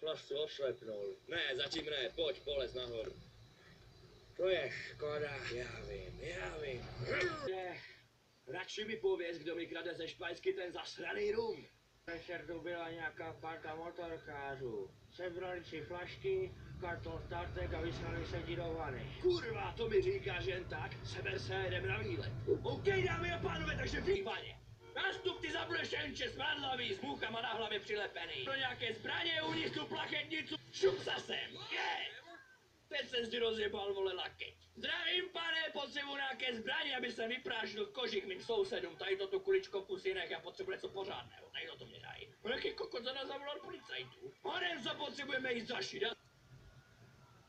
flašku ošlepnul. Ne, zatím ne, pojď, polez nahoru. To je škoda. Já vím. Radši mi pověz, kdo mi krade ze špajsky ten zasraný rum. Večer tu byla nějaká parta motorkářů. Sebrali si flašky, karton startek a vyslali se ti do vany. Kurva, to mi říkáš jen tak, seber se, jdem na výlet. OK, dámy a pánové, takže v vaně. Nástup ty zablešenče smradlavý s můkama na hlavě přilepený. Pro nějaké zbraně uvnitř tu plachetnicu, šup zasem. Teď jsem si rozjebal, vole, lakeť. Zdravím, pane, potřebuji nějaké zbraně, aby jsem vyprášil kožich mým sousedům. Tady to tu kuličko pusinek, já potřebuji něco pořádného. Tady to mě dají. Jaký kokot za nás zavolal policajtů. Honem, co potřebujeme jít zašít.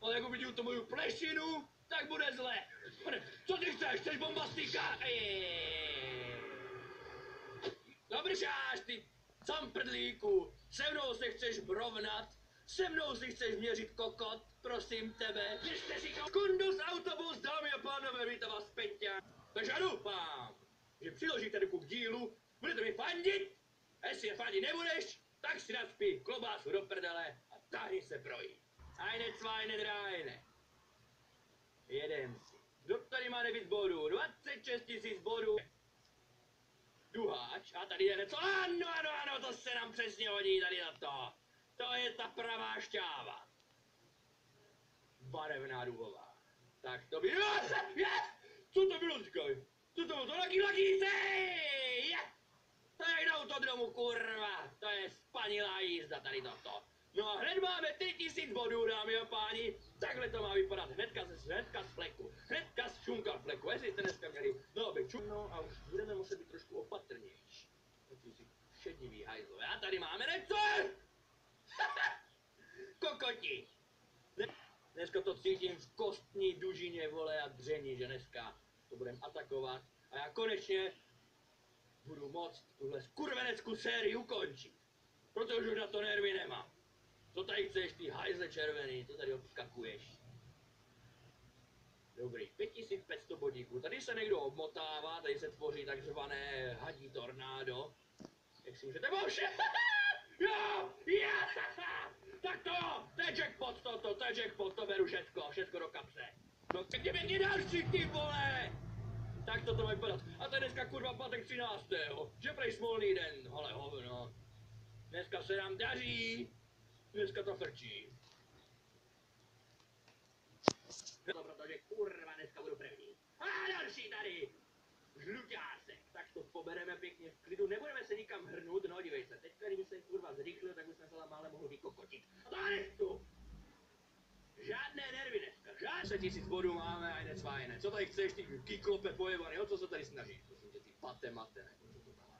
Ale jak uvidím tu moju plešinu, tak bude zle. Pane, co ty chceš? Chceš bombastika? Dobrý šáš, ty camprdlíku. Se mnou se chceš brovnat? Se mnou si chceš měřit kokot? Prosím tebe. Běžte si kundus autobus, dámy a pánové, vítám vás Peťa. Takže já doufám, že přiložíte ruku k dílu, budete mi fandit, a jestli je fandit nebudeš, tak si nacpi klobásu do prdele a táhni se projít. Eine, zweine, dreine. Jedem si. Kdo tady má nejvíc bodů? 26 000 bodů. Duháč. A tady je něco. Ano, to se nám přesně hodí tady na to. To je ta pravá šťáva. Barevná duhová. Tak to by... Co to bylo, říkaj? Co to bylo? To taky to je k autodromu, kurva. To je spanilá jízda tady toto. No a hned máme 3000 bodů, dámy a páni. Takhle to má vypadat. Hnedka z fleku. Hnedka z šunka fleku. Jestli jste dneska měli no a už budeme muset být trošku opatrnější. Takový šedivý hajzlové. A tady máme něco! Kokoti! Dneska to cítím v kostní dužině, vole, a dření, že dneska to budeme atakovat. A já konečně budu moct tuhle skurveneckou sérii ukončit. Protože už na to nervy nemám. Co tady chceš, ty hajzle červený, co tady obskakuješ? Dobrý, 5500 bodíků. Tady se někdo obmotává, tady se tvoří takzvané hadí tornádo. Jak si můžete vše? Jo! Tak to je jackpot to je jackpot, to beru všecko do kapse. No tak mě další, ty vole! Tak to má vypadat. A to je dneska kurva pátek 13. Že prej smolný den, ale hovno. Dneska se nám daří. Dneska to frčí. No protože kurva dneska budu první. A další tady. Žluťásek. Tak to pobereme pěkně v klidu. Nebudeme se nikam hrnout, no dívej se. Teďka kdyby jsem kurva zrychlil, tak bych se mále mohl vykokotit. A to tu. Žádné nervy dneska. Žádné 1000 bodů máme a ne. Co tady chceš, ty kyklope pojebaný, o co se tady snažíš? Prosím tě, ty patemate, nebo co to má.